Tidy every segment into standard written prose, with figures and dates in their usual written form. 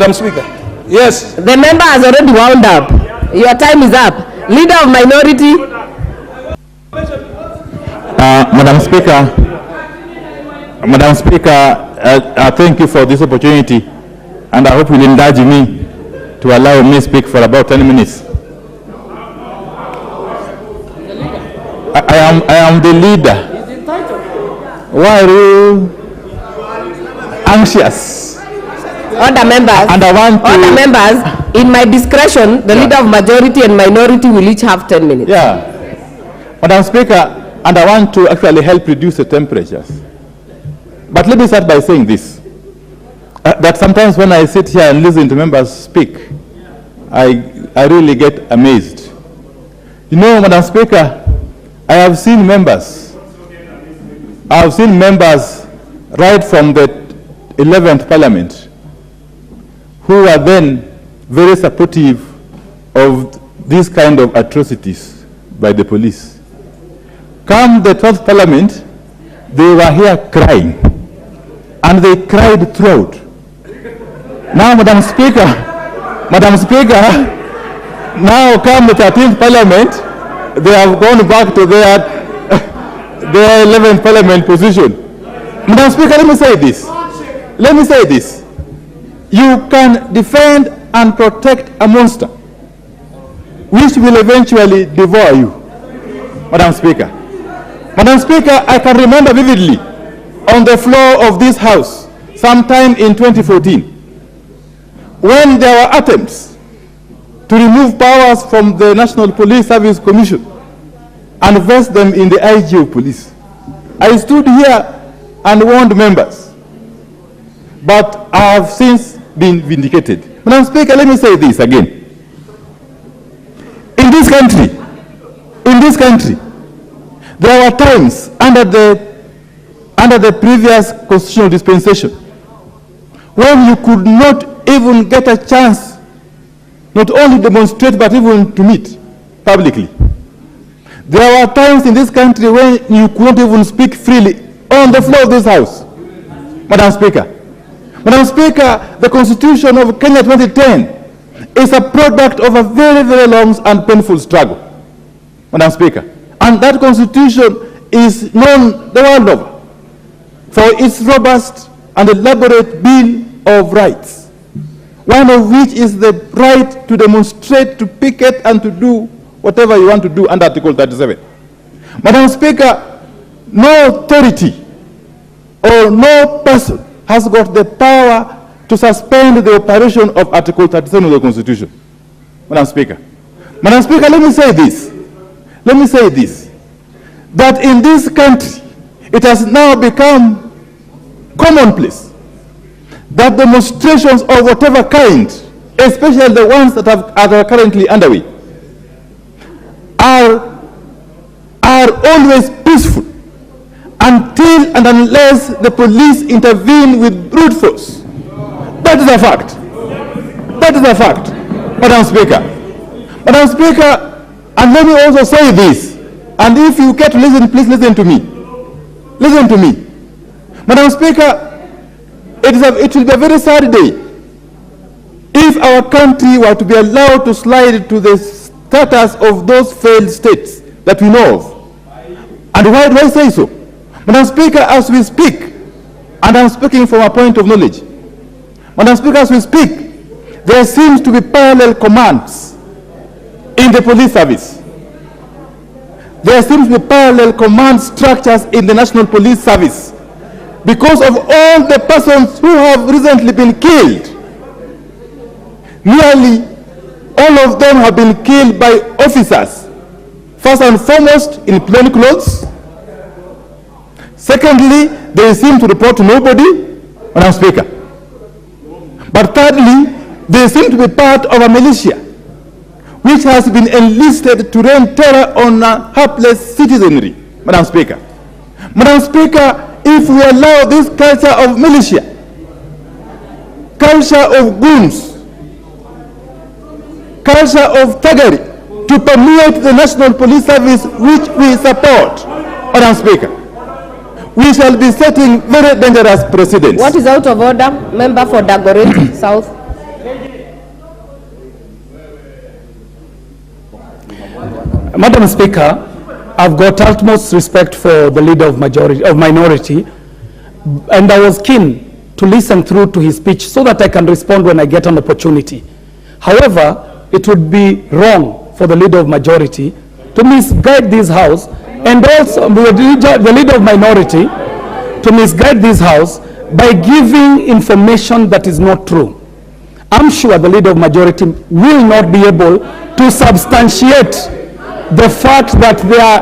Madam Speaker. Yes. The member has already wound up. Your time is up. Leader of minority. Madam Speaker, I thank you for this opportunity, and I hope you will indulge me to allow me to speak for about 10 minutes. I am the leader. Why are you anxious? Other members. And I want to... Other members, in my discretion, the leader of majority and minority will each have 10 minutes. Yeah. Madam Speaker, and I want to actually help reduce the temperatures. But let me start by saying this. That sometimes when I sit here and listen to members speak, I really get amazed. You know, Madam Speaker, I have seen members right from the 11th Parliament who are then very supportive of these kind of atrocities by the police. Come the 12th Parliament, they were here crying, and they cried throughout. Now, Madam Speaker, now come the 13th Parliament, they have gone back to their 11th Parliament position. Madam Speaker, let me say this. You can defend and protect a monster which will eventually devour you. Madam Speaker, I can remember vividly on the floor of this house sometime in 2014 when there were attempts to remove powers from the National Police Service Commission and vest them in the IG of police. I stood here and warned members, but I have since been vindicated. Madam Speaker, let me say this again. In this country, there were times under the previous constitutional dispensation when you could not even get a chance not only demonstrate but even to meet publicly. There were times in this country when you could not even speak freely on the floor of this house. Madam Speaker, the Constitution of Kenya 2010 is a product of a very, very long and painful struggle. Madam Speaker, and that Constitution is known the world over for its robust and elaborate Bill of Rights, one of which is the right to demonstrate, to picket, and to do whatever you want to do under Article 37. Madam Speaker, no authority or no person has got the power to suspend the operation of Article 37 of the Constitution. Madam Speaker, let me say this, that in this country, it has now become commonplace that demonstrations of whatever kind, especially the ones that are currently underway, are always peaceful until and unless the police intervene with brute force. That is a fact. Madam Speaker, and let me also say this, and if you care to listen, please listen to me. Madam Speaker, it will be a very sad day if our country were to be allowed to slide to the status of those failed states that we know of. And why do I say so? Madam Speaker, as we speak, and I'm speaking from a point of knowledge, Madam Speaker, as we speak, there seems to be parallel commands in the police service. There seems to be parallel command structures in the National Police Service because of all the persons who have recently been killed. Nearly all of them have been killed by officers, first and foremost in plain clothes. Secondly, they seem to report to nobody, Madam Speaker. But thirdly, they seem to be part of a militia which has been enlisted to rain terror on a helpless citizenry, Madam Speaker. If we allow this culture of militia, culture of goons, culture of thuggery to permeate the National Police Service, which we support, Madam Speaker, we shall be setting very dangerous precedents. What is out of order? Member for Dagoretti South. Madam Speaker, I've got utmost respect for the leader of minority, and I was keen to listen through to his speech so that I can respond when I get an opportunity. However, it would be wrong for the leader of majority to misguide this house, and also the leader of minority to misguide this house by giving information that is not true. I'm sure the leader of majority will not be able to substantiate the fact that there are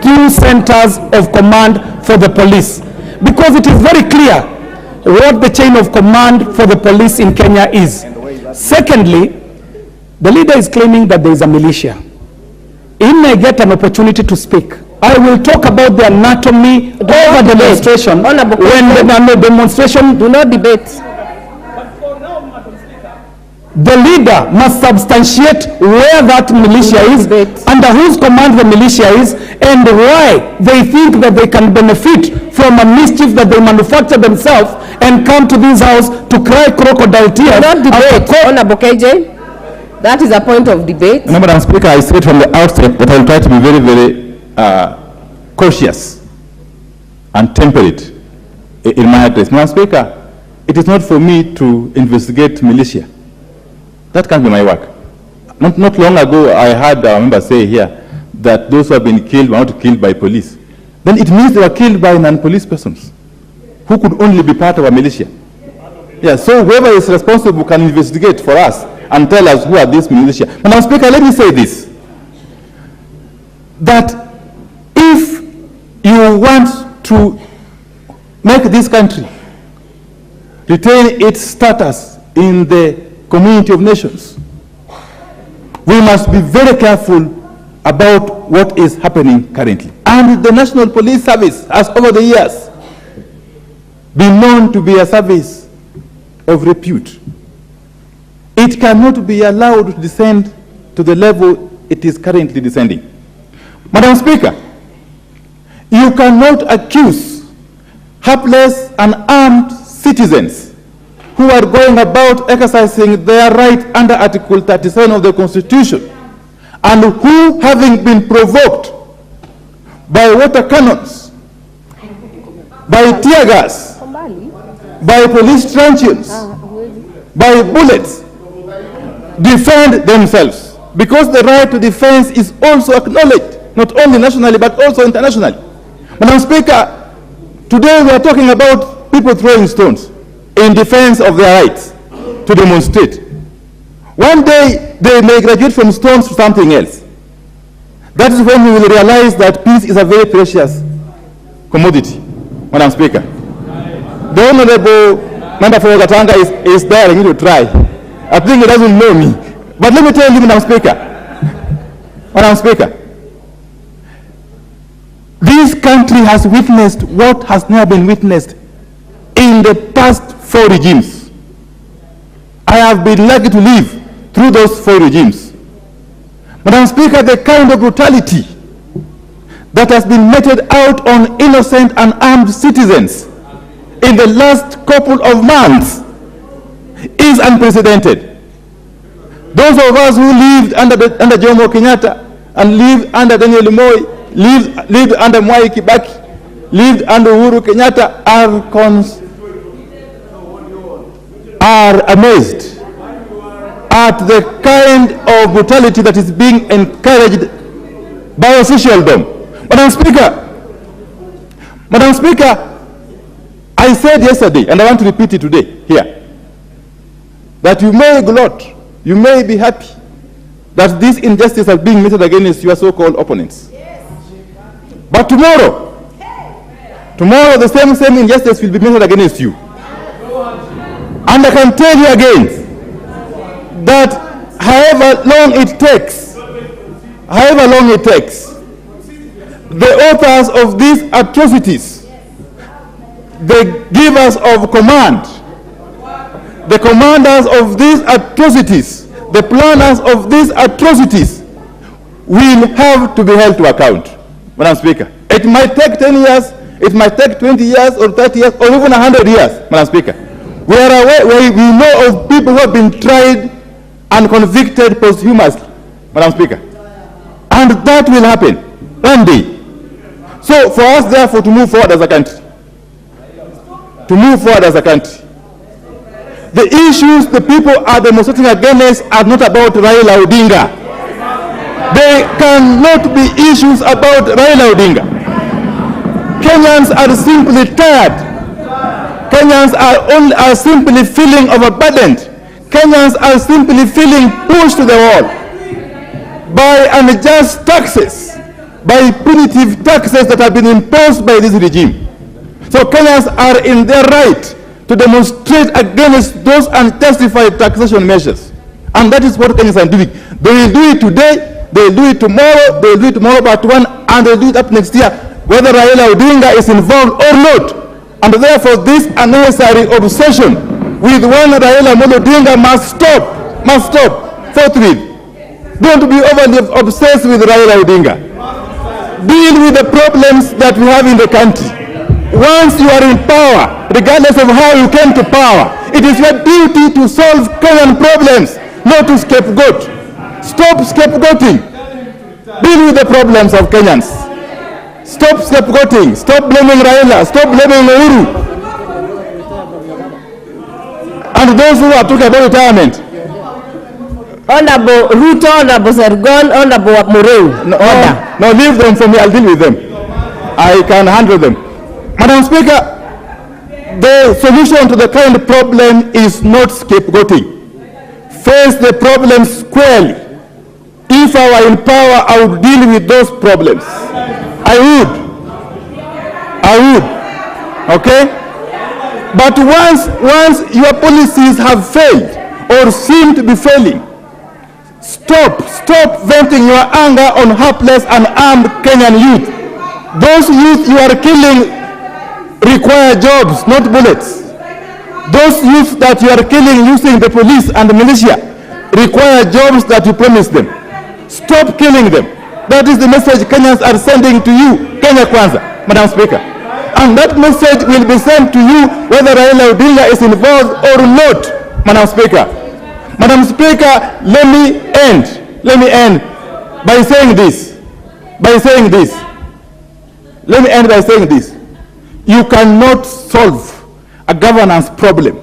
two centers of command for the police, because it is very clear what the chain of command for the police in Kenya is. Secondly, the leader is claiming that there is a militia. He may get an opportunity to speak. I will talk about the anatomy of a demonstration when the demonstration. Do not debate. The leader must substantiate where that militia is, under whose command the militia is, and why they think that they can benefit from a mischief that they manufacture themselves and come to this house to cry crocodile tears. Do not debate, Honorable KJ. That is a point of debate. Madam Speaker, I said from the outset that I will try to be very, very cautious and temperate in my address. Madam Speaker, it is not for me to investigate militia. That can't be my work. Not long ago, I heard a member say here that those who have been killed were not killed by police. Then it means they were killed by non-police persons who could only be part of a militia. Yeah, so whoever is responsible can investigate for us and tell us who are these militia. Madam Speaker, let me say this, that if you want to make this country retain its status in the community of nations, we must be very careful about what is happening currently. And the National Police Service has over the years been known to be a service of repute. It cannot be allowed to descend to the level it is currently descending. Madam Speaker, you cannot accuse helpless and armed citizens who are going about exercising their right under Article 37 of the Constitution, and who, having been provoked by water cannons, by tear gas, by police truncheons, by bullets, defend themselves, because the right to defense is also acknowledged, not only nationally but also internationally. Madam Speaker, today we are talking about people throwing stones in defense of their rights to demonstrate. One day they may graduate from stones to something else. That is when we will realize that peace is a very precious commodity. Madam Speaker, the Honorable Member for Gatanga is daring to try. I think he doesn't know me. But let me tell you, Madam Speaker, this country has witnessed what has never been witnessed in the past 4 regimes. I have been lucky to live through those 4 regimes. Madam Speaker, the kind of brutality that has been meted out on innocent and armed citizens in the last couple of months is unprecedented. Those of us who lived under Jomo Kenyatta and lived under Daniel Moi, lived under Mwai Kibaki, lived under Uhuru Kenyatta are amazed at the kind of brutality that is being encouraged by officialdom. Madam Speaker, I said yesterday, and I want to repeat it today here, that you may gloat, you may be happy that this injustice is being meted against your so-called opponents. Yes. But tomorrow the same injustice will be meted against you. And I can tell you again that however long it takes, the authors of these atrocities, the givers of command, the commanders of these atrocities, the planners of these atrocities will have to be held to account. Madam Speaker, it might take 10 years, it might take 20 years or 30 years or even 100 years, Madam Speaker. We know of people who have been tried and convicted posthumously, Madam Speaker. And that will happen one day. So for us, therefore, to move forward as a country, the issues the people are demonstrating against are not about Raila Odinga. They cannot be issues about Raila Odinga. Kenyans are simply tired. Kenyans are simply feeling overburdened. Kenyans are simply feeling pushed to the wall by unjust taxes, by punitive taxes that have been imposed by this regime. So Kenyans are in their right to demonstrate against those unjustified taxation measures. And that is what Kenyans are doing. They will do it today, they will do it tomorrow, they will do it tomorrow part one, and they will do it up next year, whether Raila Odinga is involved or not. And therefore this unnecessary obsession with one Raila Odinga must stop forthwith. Don't be overly obsessed with Raila Odinga. Deal with the problems that we have in the country. Once you are in power, regardless of how you came to power, it is your duty to solve Kenyan problems, not to scapegoat. Stop scapegoating. Deal with the problems of Kenyans. Stop scapegoating. Stop blaming Raila. Stop blaming Uhuru. And those who are talking about retirement. Honorable Ruto, Honorable Sergon, Honorable Mureu. No, leave them for me. I'll deal with them. I can handle them. Madam Speaker, the solution to the current problem is not scapegoating. Face the problem squarely. If I were in power, I would deal with those problems. I would. Okay? But once your policies have failed or seem to be failing, stop venting your anger on helpless and armed Kenyan youth. Those youth you are killing require jobs, not bullets. Those youth that you are killing using the police and the militia require jobs that you promised them. Stop killing them. That is the message Kenyans are sending to you, Kenya Kwanza, Madam Speaker. And that message will be sent to you whether Raila Odinga is involved or not, Madam Speaker. Madam Speaker, let me end by saying this. Let me end by saying this. You cannot solve a governance problem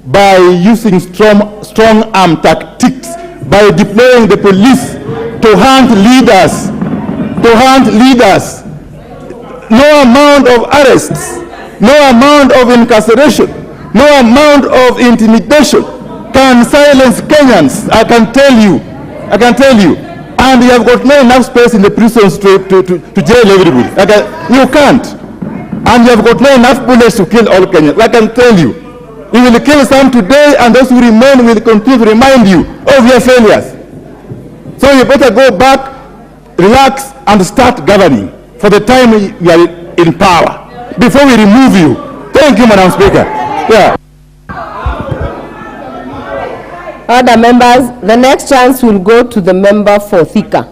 by using strong arm tactics, by deploying the police to hunt leaders. No amount of arrests, no amount of incarceration, no amount of intimidation can silence Kenyans. I can tell you. And you have got no enough space in the prisons to jail everybody. You can't. And you have got no enough bullets to kill all Kenyans. I can tell you. You will kill some today, and those who remain will continue to remind you of your failures. So you better go back, relax, and start governing for the time you are in power, before we remove you. Thank you, Madam Speaker. Yeah. Other members, the next chance will go to the member for Thika.